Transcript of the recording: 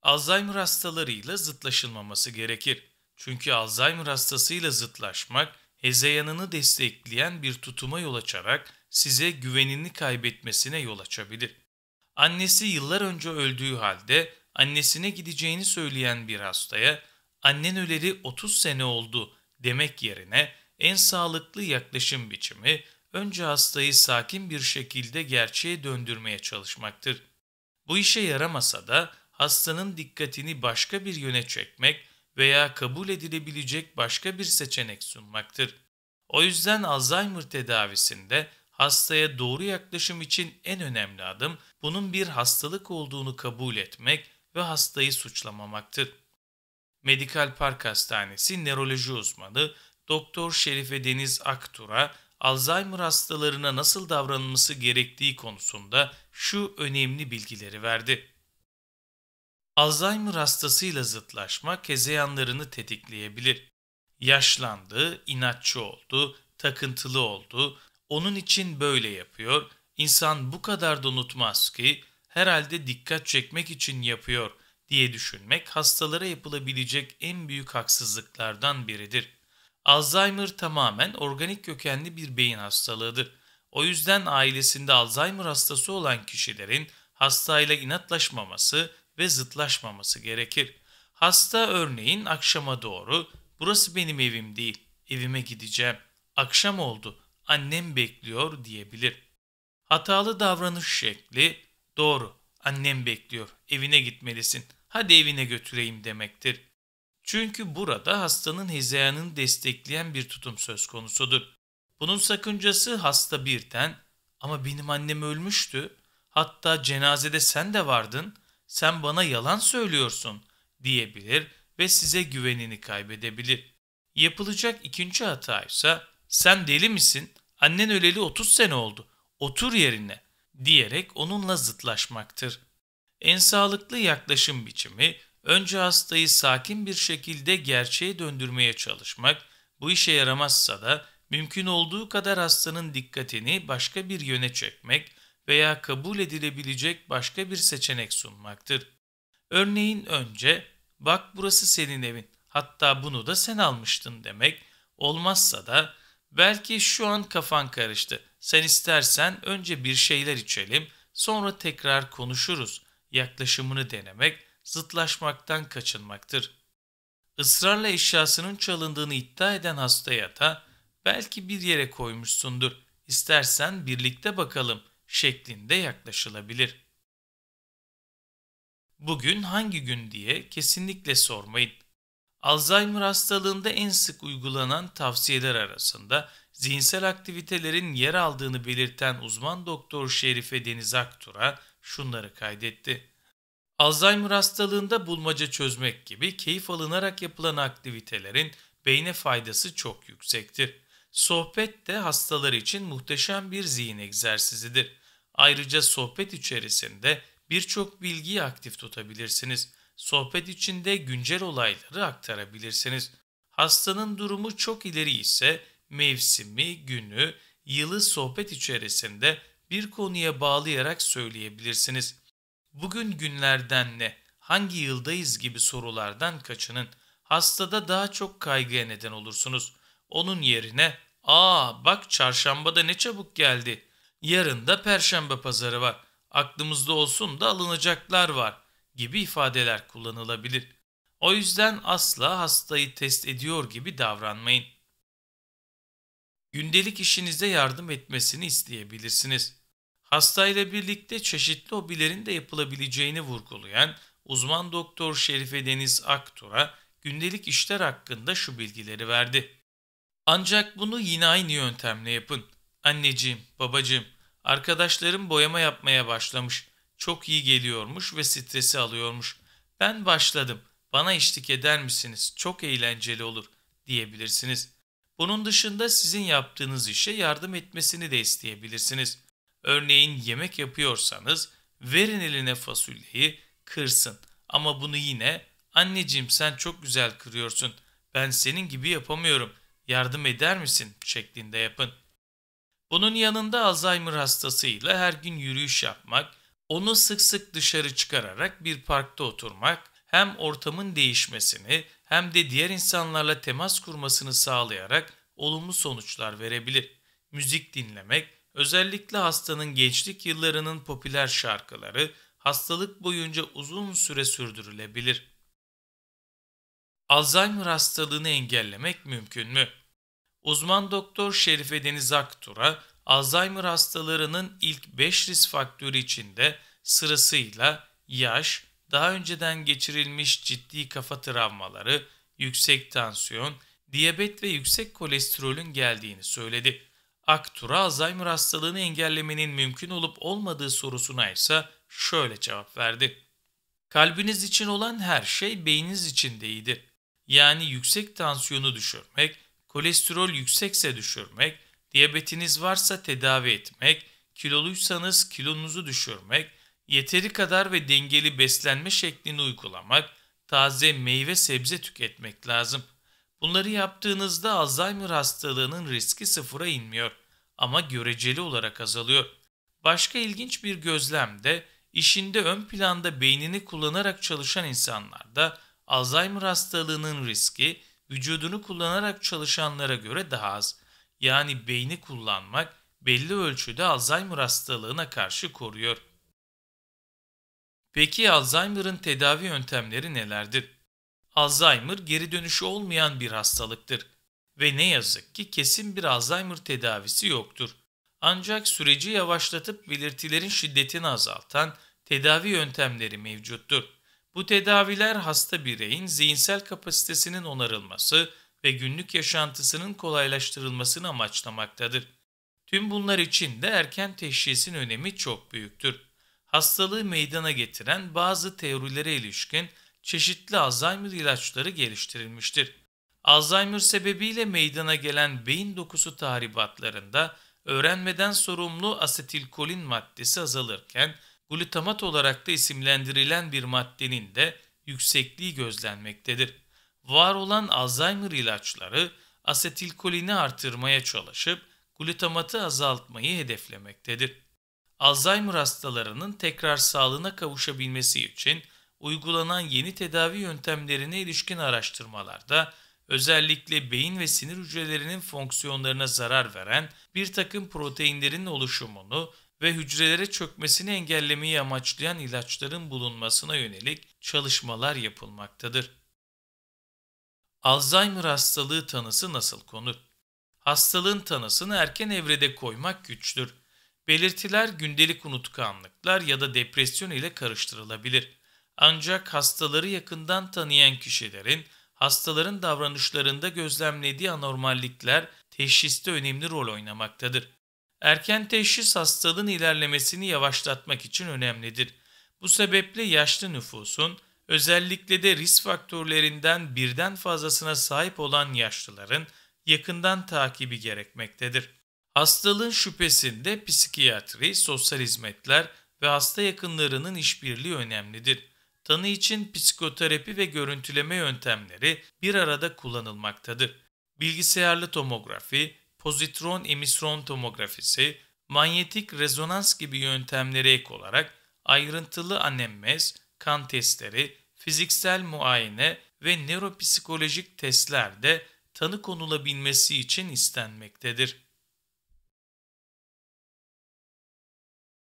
Alzheimer hastalarıyla zıtlaşılmaması gerekir. Çünkü Alzheimer hastasıyla zıtlaşmak, hezeyanını destekleyen bir tutuma yol açarak size güvenini kaybetmesine yol açabilir. Annesi yıllar önce öldüğü halde annesine gideceğini söyleyen bir hastaya "annen öleli 30 sene oldu" demek yerine en sağlıklı yaklaşım biçimi önce hastayı sakin bir şekilde gerçeğe döndürmeye çalışmaktır. Bu işe yaramasa da hastanın dikkatini başka bir yöne çekmek veya kabul edilebilecek başka bir seçenek sunmaktır. O yüzden Alzheimer tedavisinde hastaya doğru yaklaşım için en önemli adım bunun bir hastalık olduğunu kabul etmek ve hastayı suçlamamaktır. Medikal Park Hastanesi nöroloji uzmanı Doktor Şerife Deniz Aktur'a Alzheimer hastalarına nasıl davranılması gerektiği konusunda şu önemli bilgileri verdi. Alzheimer hastasıyla zıtlaşmak hezeyanlarını tetikleyebilir. Yaşlandı, inatçı oldu, takıntılı oldu, onun için böyle yapıyor, insan bu kadar da unutmaz ki, herhalde dikkat çekmek için yapıyor diye düşünmek hastalara yapılabilecek en büyük haksızlıklardan biridir. Alzheimer tamamen organik kökenli bir beyin hastalığıdır. O yüzden ailesinde Alzheimer hastası olan kişilerin hastayla inatlaşmaması ve zıtlaşmaması gerekir. Hasta örneğin akşama doğru "burası benim evim değil, evime gideceğim, akşam oldu, annem bekliyor" diyebilir. Hatalı davranış şekli "doğru, annem bekliyor, evine gitmelisin, hadi evine götüreyim" demektir. Çünkü burada hastanın hezeyanını destekleyen bir tutum söz konusudur. Bunun sakıncası hasta birden "ama benim annem ölmüştü, hatta cenazede sen de vardın, sen bana yalan söylüyorsun" diyebilir ve size güvenini kaybedebilir. Yapılacak ikinci hata ise "sen deli misin, annen öleli 30 sene oldu, otur yerine" diyerek onunla zıtlaşmaktır. En sağlıklı yaklaşım biçimi önce hastayı sakin bir şekilde gerçeğe döndürmeye çalışmak, bu işe yaramazsa da mümkün olduğu kadar hastanın dikkatini başka bir yöne çekmek veya kabul edilebilecek başka bir seçenek sunmaktır. Örneğin önce "bak burası senin evin, hatta bunu da sen almıştın" demek, olmazsa da "belki şu an kafan karıştı, sen istersen önce bir şeyler içelim, sonra tekrar konuşuruz" yaklaşımını denemek zıtlaşmaktan kaçınmaktır. Israrla eşyasının çalındığını iddia eden hastaya da "belki bir yere koymuşsundur, istersen birlikte bakalım" şeklinde yaklaşılabilir. "Bugün hangi gün?" diye kesinlikle sormayın. Alzheimer hastalığında en sık uygulanan tavsiyeler arasında zihinsel aktivitelerin yer aldığını belirten uzman doktor Şerife Deniz Aktur'a şunları kaydetti. Alzheimer hastalığında bulmaca çözmek gibi keyif alınarak yapılan aktivitelerin beyne faydası çok yüksektir. Sohbet de hastalar için muhteşem bir zihin egzersizidir. Ayrıca sohbet içerisinde birçok bilgiyi aktif tutabilirsiniz. Sohbet içinde güncel olayları aktarabilirsiniz. Hastanın durumu çok ileri ise mevsimi, günü, yılı sohbet içerisinde bir konuya bağlayarak söyleyebilirsiniz. "Bugün günlerden ne? Hangi yıldayız?" gibi sorulardan kaçının. Hastada daha çok kaygıya neden olursunuz. Onun yerine "aa bak çarşamba da ne çabuk geldi. Yarın da perşembe pazarı var. Aklımızda olsun da alınacaklar var" gibi ifadeler kullanılabilir. O yüzden asla hastayı test ediyor gibi davranmayın. Gündelik işinize yardım etmesini isteyebilirsiniz. Hastayla birlikte çeşitli hobilerin de yapılabileceğini vurgulayan uzman doktor Şerife Deniz Aktur'a gündelik işler hakkında şu bilgileri verdi. "Ancak bunu yine aynı yöntemle yapın. Anneciğim, babacığım, arkadaşlarım boyama yapmaya başlamış. Çok iyi geliyormuş ve stresi alıyormuş. Ben başladım. Bana eşlik eder misiniz? Çok eğlenceli olur" diyebilirsiniz. Bunun dışında sizin yaptığınız işe yardım etmesini de isteyebilirsiniz. Örneğin yemek yapıyorsanız verin eline fasulyeyi kırsın. Ama bunu yine "anneciğim sen çok güzel kırıyorsun. Ben senin gibi yapamıyorum. Yardım eder misin?" şeklinde yapın. Bunun yanında Alzheimer hastasıyla her gün yürüyüş yapmak, onu sık sık dışarı çıkararak bir parkta oturmak hem ortamın değişmesini hem de diğer insanlarla temas kurmasını sağlayarak olumlu sonuçlar verebilir. Müzik dinlemek, özellikle hastanın gençlik yıllarının popüler şarkıları, hastalık boyunca uzun süre sürdürülebilir. Alzheimer hastalığını engellemek mümkün mü? Uzman doktor Şerife Deniz Aktur'a, Alzheimer hastalarının ilk 5 risk faktörü içinde sırasıyla yaş, daha önceden geçirilmiş ciddi kafa travmaları, yüksek tansiyon, diyabet ve yüksek kolesterolün geldiğini söyledi. Aktur'a Alzheimer hastalığını engellemenin mümkün olup olmadığı sorusuna ise şöyle cevap verdi. Kalbiniz için olan her şey beyniniz için de iyidir. Yani yüksek tansiyonu düşürmek, kolesterol yüksekse düşürmek, diyabetiniz varsa tedavi etmek, kiloluysanız kilonuzu düşürmek, yeteri kadar ve dengeli beslenme şeklini uygulamak, taze meyve sebze tüketmek lazım. Bunları yaptığınızda Alzheimer hastalığının riski sıfıra inmiyor ama göreceli olarak azalıyor. Başka ilginç bir gözlem de işinde ön planda beynini kullanarak çalışan insanlarda Alzheimer hastalığının riski vücudunu kullanarak çalışanlara göre daha az. Yani beyni kullanmak belli ölçüde Alzheimer hastalığına karşı koruyor. Peki Alzheimer'ın tedavi yöntemleri nelerdir? Alzheimer geri dönüşü olmayan bir hastalıktır ve ne yazık ki kesin bir Alzheimer tedavisi yoktur. Ancak süreci yavaşlatıp belirtilerin şiddetini azaltan tedavi yöntemleri mevcuttur. Bu tedaviler hasta bireyin zihinsel kapasitesinin onarılması ve günlük yaşantısının kolaylaştırılmasını amaçlamaktadır. Tüm bunlar için de erken teşhisin önemi çok büyüktür. Hastalığı meydana getiren bazı teorilere ilişkin çeşitli Alzheimer ilaçları geliştirilmiştir. Alzheimer sebebiyle meydana gelen beyin dokusu tahribatlarında öğrenmeden sorumlu asetilkolin maddesi azalırken glutamat olarak da isimlendirilen bir maddenin de yüksekliği gözlenmektedir. Var olan Alzheimer ilaçları asetilkolini artırmaya çalışıp glutamatı azaltmayı hedeflemektedir. Alzheimer hastalarının tekrar sağlığına kavuşabilmesi için uygulanan yeni tedavi yöntemlerine ilişkin araştırmalarda özellikle beyin ve sinir hücrelerinin fonksiyonlarına zarar veren bir takım proteinlerin oluşumunu ve hücrelere çökmesini engellemeyi amaçlayan ilaçların bulunmasına yönelik çalışmalar yapılmaktadır. Alzheimer hastalığı tanısı nasıl konur? Hastalığın tanısını erken evrede koymak güçtür. Belirtiler gündelik unutkanlıklar ya da depresyon ile karıştırılabilir. Ancak hastaları yakından tanıyan kişilerin hastaların davranışlarında gözlemlediği anormallikler teşhiste önemli rol oynamaktadır. Erken teşhis hastalığın ilerlemesini yavaşlatmak için önemlidir. Bu sebeple yaşlı nüfusun, özellikle de risk faktörlerinden birden fazlasına sahip olan yaşlıların yakından takibi gerekmektedir. Hastalığın şüphesinde psikiyatri, sosyal hizmetler ve hasta yakınlarının işbirliği önemlidir. Tanı için psikoterapi ve görüntüleme yöntemleri bir arada kullanılmaktadır. Bilgisayarlı tomografi, pozitron emisyon tomografisi, manyetik rezonans gibi yöntemlere ek olarak ayrıntılı anamnez, kan testleri, fiziksel muayene ve nöropsikolojik testler de tanı konulabilmesi için istenmektedir.